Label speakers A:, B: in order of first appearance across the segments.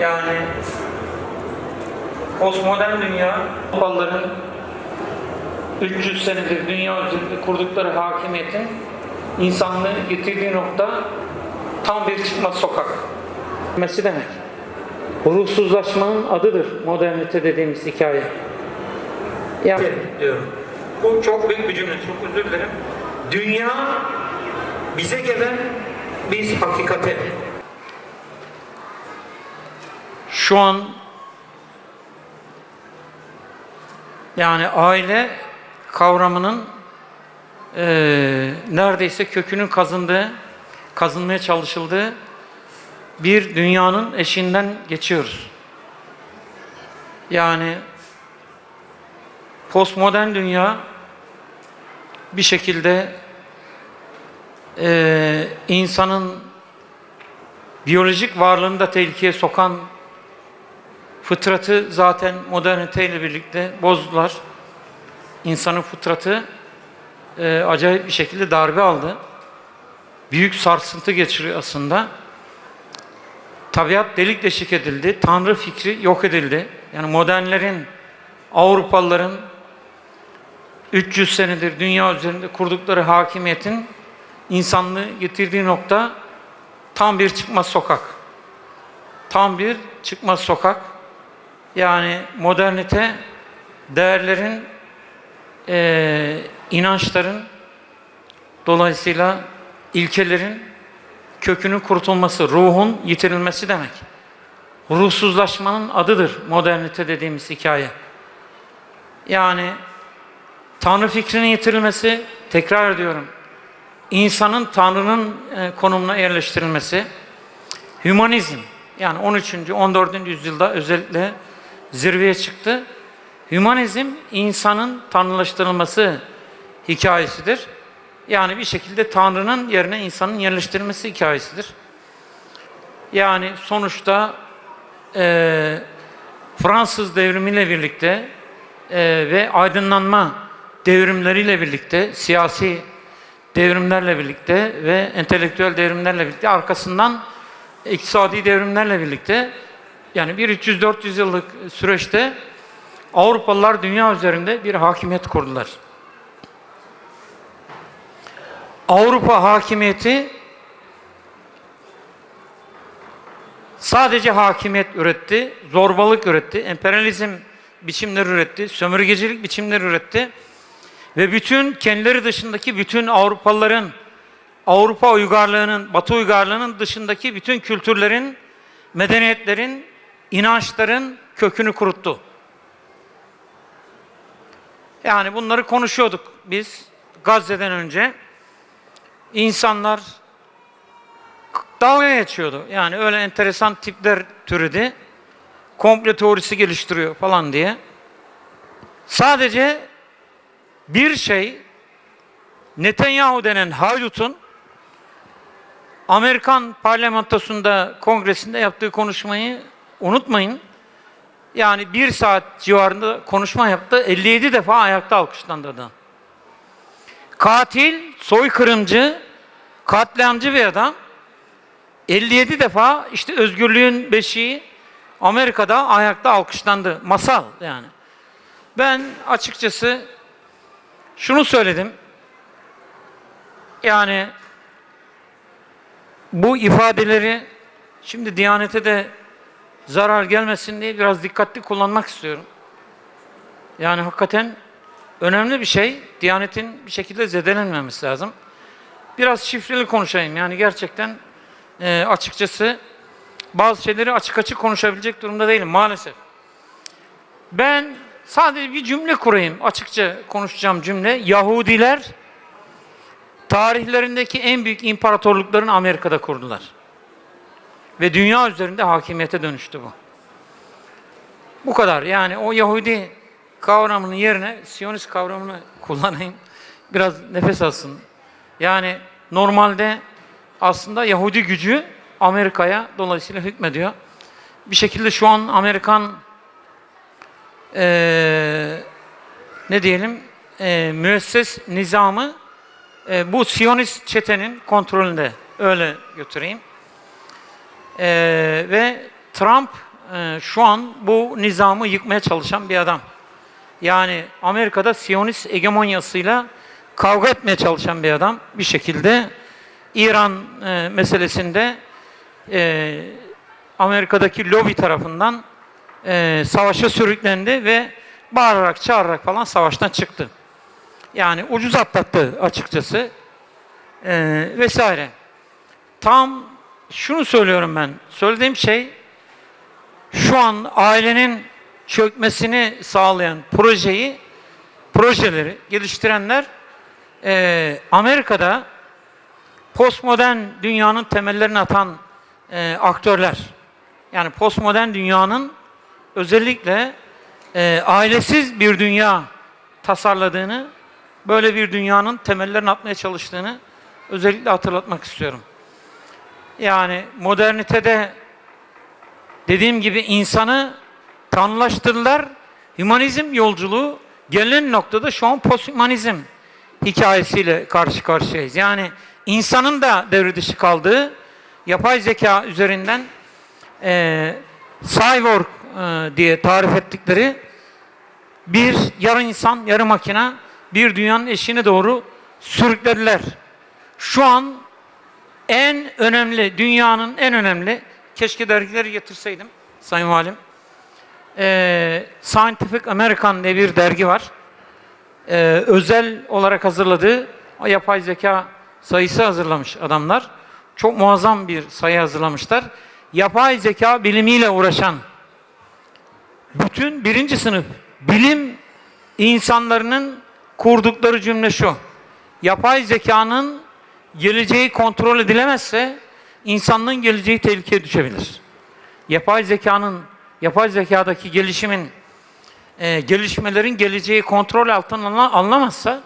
A: Yani postmodern dünya, Avrupalıların 300 senedir dünya üzerinde kurdukları hakimiyetin insanlığı getirdiği nokta tam bir çıkmaz sokak. Demesi demek. Ruhsuzlaşmanın adıdır modernite dediğimiz hikaye. Yani diyorum. Bu çok büyük bir cümle, çok özür dilerim. Dünya bize gelen, biz hakikate. Şu an yani aile kavramının neredeyse kökünün kazınmaya çalışıldığı bir dünyanın eşiğinden geçiyoruz. Yani postmodern dünya bir şekilde insanın biyolojik varlığını da tehlikeye sokan fıtratı zaten moderniteyle birlikte bozdular. İnsanın fıtratı acayip bir şekilde darbe aldı. Büyük sarsıntı geçiriyor aslında. Tabiat delik deşik edildi. Tanrı fikri yok edildi. Yani modernlerin, Avrupalıların 300 senedir dünya üzerinde kurdukları hakimiyetin insanlığı getirdiği nokta tam bir çıkmaz sokak. Tam bir çıkmaz sokak. Yani modernite değerlerin, inançların, dolayısıyla ilkelerin kökünün kurutulması, ruhun yitirilmesi demek. Ruhsuzlaşmanın adıdır modernite dediğimiz hikaye. Yani Tanrı fikrinin yitirilmesi, tekrar ediyorum, insanın Tanrı'nın konumuna yerleştirilmesi, hümanizm, yani 13. 14. yüzyılda özellikle zirveye çıktı. Hümanizm, insanın tanrılaştırılması hikayesidir. Yani bir şekilde Tanrı'nın yerine insanın yerleştirilmesi hikayesidir. Yani sonuçta Fransız devrimiyle birlikte ve aydınlanma devrimleriyle birlikte, siyasi devrimlerle birlikte ve entelektüel devrimlerle birlikte, arkasından iktisadi devrimlerle birlikte, yani bir 300-400 yıllık süreçte Avrupalılar dünya üzerinde bir hakimiyet kurdular. Avrupa hakimiyeti sadece hakimiyet üretti, zorbalık üretti, emperyalizm biçimleri üretti, sömürgecilik biçimleri üretti ve bütün kendileri dışındaki bütün Avrupalıların, Avrupa uygarlığının, Batı uygarlığının dışındaki bütün kültürlerin, medeniyetlerin, inançların kökünü kuruttu. Yani bunları konuşuyorduk biz Gazze'den önce. İnsanlar dalga geçiyordu. Yani öyle enteresan tipler türedi. Komple teorisi geliştiriyor falan diye. Sadece bir şey, Netanyahu denen haydutun Amerikan parlamentosunda, kongresinde yaptığı konuşmayı unutmayın. Yani 1 saat civarında konuşma yaptı. 57 defa ayakta alkışlandı adam. Katil, soykırımcı, katliamcı bir adam. 57 defa işte özgürlüğün beşiği Amerika'da ayakta alkışlandı. Masal yani. Ben açıkçası şunu söyledim. Yani bu ifadeleri şimdi Diyanet'e de zarar gelmesin diye biraz dikkatli kullanmak istiyorum. Yani hakikaten önemli bir şey. Diyanet'in bir şekilde zedelenmemesi lazım. Biraz şifreli konuşayım. Yani gerçekten açıkçası bazı şeyleri açık açık konuşabilecek durumda değilim maalesef. Ben sadece bir cümle kurayım. Açıkça konuşacağım cümle. Yahudiler tarihlerindeki en büyük imparatorluklarını Amerika'da kurdular. Ve dünya üzerinde hakimiyete dönüştü bu. Bu kadar. Yani o Yahudi kavramının yerine Siyonist kavramını kullanayım. Biraz nefes alsın. Yani normalde aslında Yahudi gücü Amerika'ya dolayısıyla hükmediyor. Bir şekilde şu an Amerikan ne diyelim müesses nizamı bu Siyonist çetenin kontrolünde, öyle götüreyim. Ve Trump şu an bu nizamı yıkmaya çalışan bir adam. Yani Amerika'da Siyonist hegemonyasıyla kavga etmeye çalışan bir adam. Bir şekilde İran meselesinde Amerika'daki lobi tarafından savaşa sürüklendi ve bağırarak çağırarak falan savaştan çıktı. Yani ucuz atlattı açıkçası vesaire. Tam şunu söylüyorum ben. Söylediğim şey şu an ailenin çökmesini sağlayan projeleri geliştirenler Amerika'da postmodern dünyanın temellerini atan aktörler. Yani postmodern dünyanın özellikle ailesiz bir dünya tasarladığını, böyle bir dünyanın temellerini atmaya çalıştığını özellikle hatırlatmak istiyorum. Yani modernitede dediğim gibi insanı tanrılaştırdılar. Hümanizm yolculuğu gelinen noktada şu an posthümanizm hikayesiyle karşı karşıyayız. Yani insanın da devre dışı kaldığı yapay zeka üzerinden cyborg diye tarif ettikleri bir yarı insan, yarı makine bir dünyanın eşiğine doğru sürüklediler. Şu an en önemli, dünyanın en önemli, keşke dergileri getirseydim Sayın Valim. Scientific American diye bir dergi var. Özel olarak hazırladığı yapay zeka sayısı hazırlamış adamlar. Çok muazzam bir sayı hazırlamışlar. Yapay zeka bilimiyle uğraşan bütün birinci sınıf bilim insanlarının kurdukları cümle şu: yapay zekanın geleceği kontrol edilemezse insanlığın geleceği tehlikeye düşebilir. Yapay zekadaki gelişmelerin geleceği kontrol altına alınamazsa,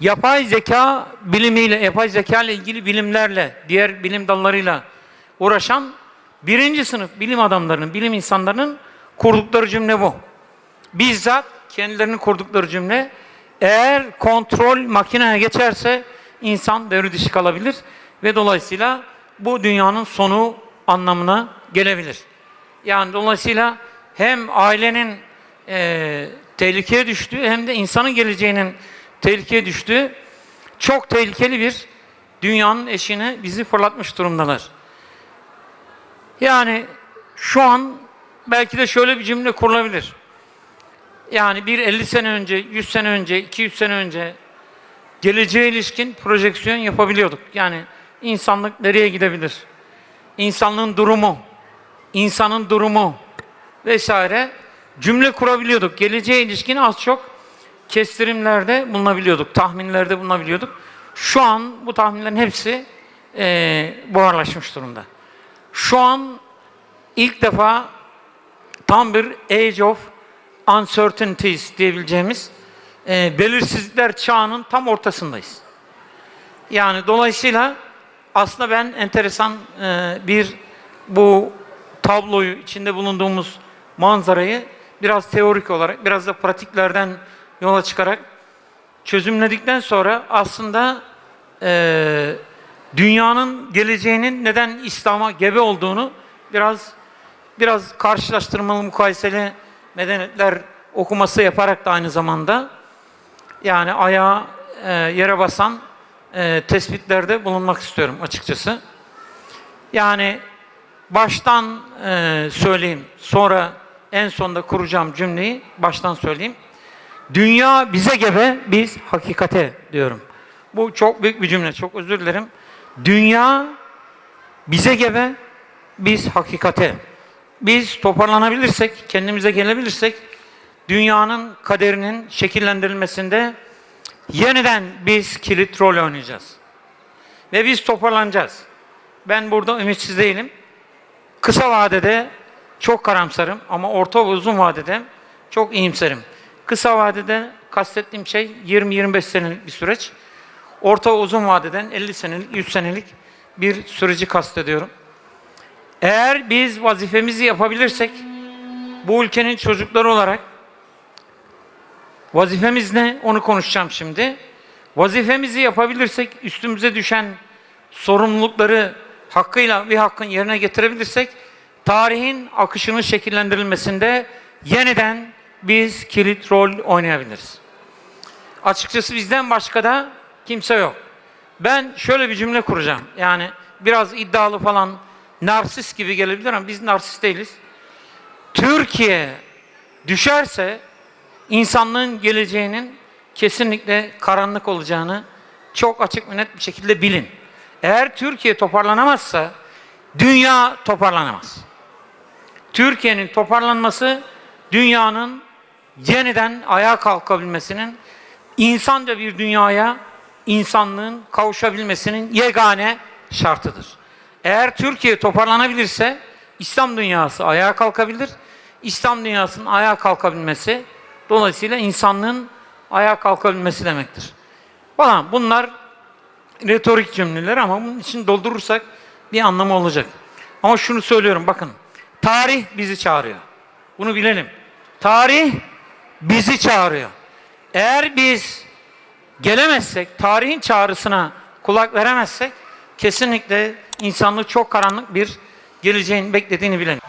A: yapay zeka bilimiyle, yapay zeka ile ilgili bilimlerle, diğer bilim dallarıyla uğraşan birinci sınıf bilim adamlarının, bilim insanlarının kurdukları cümle bu. Bizzat kendilerinin kurdukları cümle, eğer kontrol makineye geçerse insan devre dışı kalabilir ve dolayısıyla bu dünyanın sonu anlamına gelebilir. Yani dolayısıyla hem ailenin tehlikeye düştüğü hem de insanın geleceğinin tehlikeye düştüğü çok tehlikeli bir dünyanın eşiğine bizi fırlatmış durumdalar. Yani şu an belki de şöyle bir cümle kurulabilir. Yani bir 50 sene önce, 100 sene önce, 200 sene önce geleceğe ilişkin projeksiyon yapabiliyorduk. Yani insanlık nereye gidebilir? İnsanın durumu vesaire cümle kurabiliyorduk. Geleceğe ilişkin az çok kestirimlerde bulunabiliyorduk, tahminlerde bulunabiliyorduk. Şu an bu tahminlerin hepsi buharlaşmış durumda. Şu an ilk defa tam bir age of uncertainties diyebileceğimiz belirsizlikler çağının tam ortasındayız. Yani dolayısıyla aslında ben enteresan bu tabloyu, içinde bulunduğumuz manzarayı biraz teorik olarak, biraz da pratiklerden yola çıkarak çözümledikten sonra aslında dünyanın geleceğinin neden İslam'a gebe olduğunu biraz karşılaştırmalı, mukayeseli medeniyetler okuması yaparak da aynı zamanda yani ayağa yere basan tespitlerde bulunmak istiyorum açıkçası. Yani baştan söyleyeyim, sonra en sonda kuracağım cümleyi baştan söyleyeyim. Dünya bize gebe, biz hakikate diyorum. Bu çok büyük bir cümle, çok özür dilerim. Dünya bize gebe, biz hakikate. Biz toparlanabilirsek, kendimize gelebilirsek, dünyanın kaderinin şekillendirilmesinde yeniden biz kilit rol oynayacağız. Ve biz toparlanacağız. Ben burada ümitsiz değilim. Kısa vadede çok karamsarım ama orta ve uzun vadede çok iyimserim. Kısa vadede kastettiğim şey 20-25 senelik bir süreç. Orta ve uzun vadeden 50 senelik, 100 senelik bir süreci kastediyorum. Eğer biz vazifemizi yapabilirsek, bu ülkenin çocukları olarak vazifemiz ne? Onu konuşacağım şimdi. Vazifemizi yapabilirsek, üstümüze düşen sorumlulukları hakkıyla bir hakkın yerine getirebilirsek, tarihin akışının şekillendirilmesinde yeniden biz kilit rol oynayabiliriz. Açıkçası bizden başka da kimse yok. Ben şöyle bir cümle kuracağım. Yani biraz iddialı falan, narsist gibi gelebilir ama biz narsist değiliz. Türkiye düşerse insanlığın geleceğinin kesinlikle karanlık olacağını çok açık ve net bir şekilde bilin. Eğer Türkiye toparlanamazsa dünya toparlanamaz. Türkiye'nin toparlanması dünyanın yeniden ayağa kalkabilmesinin, insanca bir dünyaya insanlığın kavuşabilmesinin yegane şartıdır. Eğer Türkiye toparlanabilirse İslam dünyası ayağa kalkabilir. İslam dünyasının ayağa kalkabilmesi dolayısıyla insanlığın ayağa kalkabilmesi demektir. Falan bunlar retorik cümleler ama bunun için doldurursak bir anlamı olacak. Ama şunu söylüyorum bakın. Tarih bizi çağırıyor. Bunu bilelim. Tarih bizi çağırıyor. Eğer biz gelemezsek, tarihin çağrısına kulak veremezsek kesinlikle insanlık çok karanlık bir geleceğin beklediğini bilelim.